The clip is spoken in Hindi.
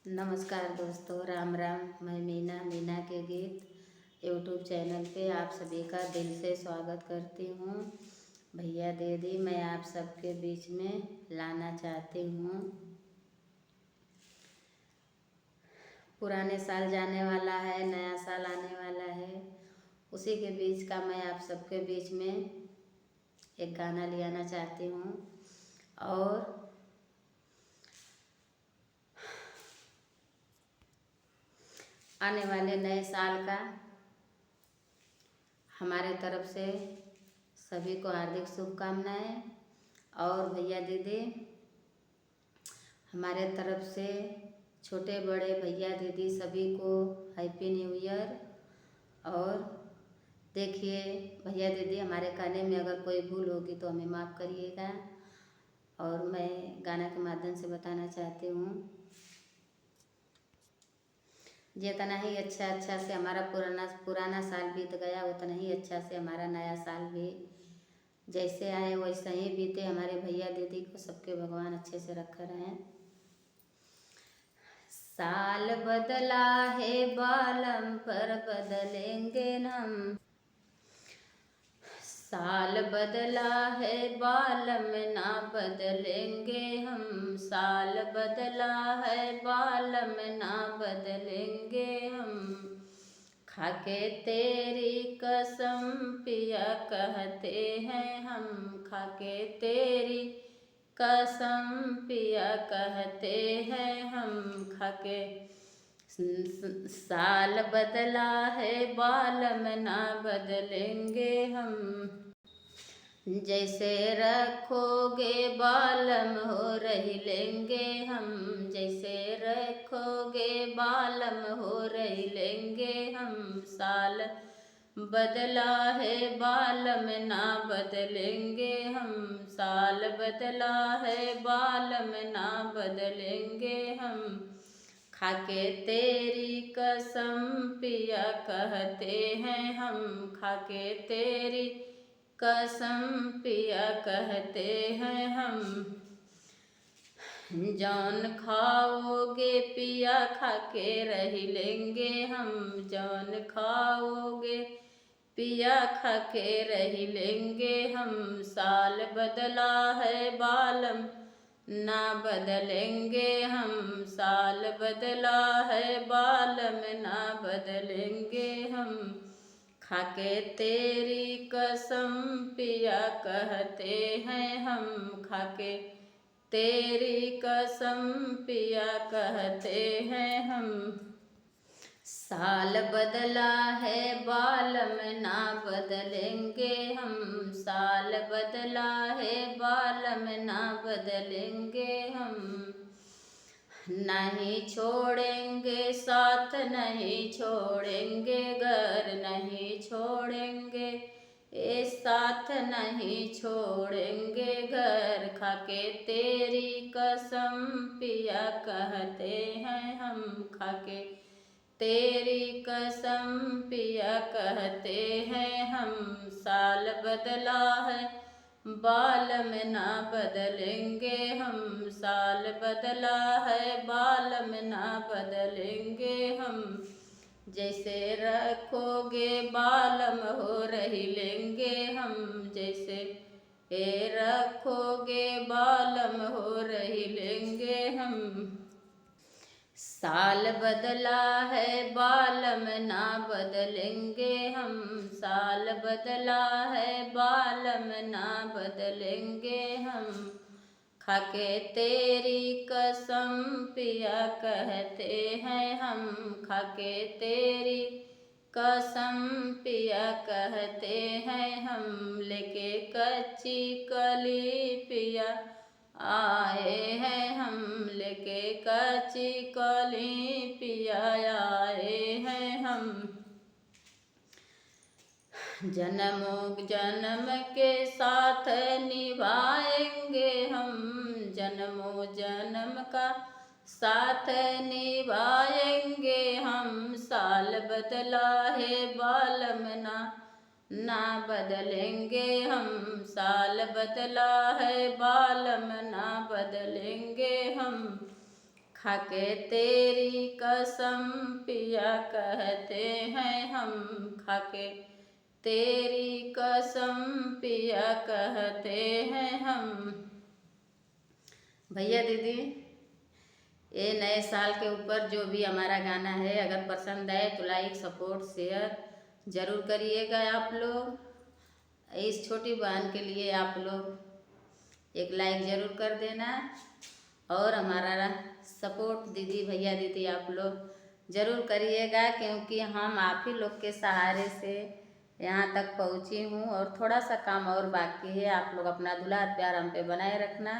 नमस्कार दोस्तों, राम राम। मैं मीना के गीत यूट्यूब चैनल पे आप सभी का दिल से स्वागत करती हूँ। भैया दीदी, मैं आप सबके बीच में लाना चाहती हूँ। पुराने साल जाने वाला है, नया साल आने वाला है, उसी के बीच का मैं आप सबके बीच में एक गाना ले आना चाहती हूँ। और आने वाले नए साल का हमारे तरफ से सभी को हार्दिक शुभकामनाएं। और भैया दीदी, हमारे तरफ से छोटे बड़े भैया दीदी सभी को हैप्पी न्यू ईयर। और देखिए भैया दीदी, हमारे कहने में अगर कोई भूल होगी तो हमें माफ़ करिएगा। और मैं गाना के माध्यम से बताना चाहती हूँ, जितना ही अच्छा से हमारा पुराना साल बीत गया, उतना ही अच्छा से हमारा नया साल भी जैसे आए वैसे ही बीते। हमारे भैया दीदी को सबके भगवान अच्छे से रख रहें। साल बदला है बालम, पर बदलेंगे हम। साल बदला है बालम, ना बदलेंगे हम। साल बदला है बालम, ना बदलेंगे हम। खाके तेरी कसम पिया कहते हैं हम। खाके तेरी कसम पिया कहते हैं हम। खाके साल बदला है बालम, ना बदलेंगे हम। जैसे रखोगे बालम हो रही लेंगे हम। जैसे रखोगे बालम हो रही लेंगे हम। साल बदला है बालम, ना बदलेंगे हम। साल बदला है बालम, ना बदलेंगे हम। खाके तेरी कसम पिया कहते हैं हम। खाके तेरी कसम पिया कहते हैं हम। जौन खाओगे पिया खाके रही लेंगे हम। जौन खाओगे पिया खाके रही लेंगे हम। साल बदला है बालम, ना बदलेंगे हम। साल बदला है बालम, ना बदलेंगे हम। खाके तेरी कसम पिया कहते हैं हम। खाके तेरी कसम पिया कहते हैं हम। साल बदला है बालम, ना बदलेंगे हम। साल बदला है बालम, ना बदलेंगे हम। नहीं छोड़ेंगे साथ, नहीं छोड़ेंगे घर, नहीं छोड़ेंगे ए साथ, नहीं छोड़ेंगे घर। खाके तेरी कसम पिया कहते हैं हम। खाके तेरी कसम पिया कहते हैं हम। साल बदला है बालम, ना बदलेंगे हम। साल बदला है बालम, ना बदलेंगे हम। जैसे रखोगे बालम हो रही लेंगे हम। जैसे रखोगे बालम हो रही लेंगे हम। साल बदला है बालम, ना बदलेंगे हम। साल बदला है बालम, ना बदलेंगे हम। खाके तेरी कसम पिया कहते हैं हम। खाके तेरी कसम पिया कहते हैं हम। लेके कच्ची कली पिया आए हैं हम। लेके कच्ची कली पिया आए हैं हम। जन्मों जन्म के साथ निभाएंगे हम। जन्मों जन्म का साथ निभाएंगे हम। साल बदला है बालम, ना बदलेंगे हम। साल बदला है बालम, ना बदलेंगे हम। खाके तेरी कसम पिया कहते हैं हम, खाके तेरी कसम पिया कहते हैं हम। भैया दीदी, ये नए साल के ऊपर जो भी हमारा गाना है, अगर पसंद आए तो लाइक सपोर्ट शेयर ज़रूर करिएगा आप लोग। इस छोटी बहन के लिए आप लोग एक लाइक ज़रूर कर देना और हमारा सपोर्ट दीदी भैया दीदी आप लोग ज़रूर करिएगा, क्योंकि हम आप ही लोग के सहारे से यहाँ तक पहुँची हूँ और थोड़ा सा काम और बाकी है। आप लोग अपना दुलार प्यार हम पे बनाए रखना।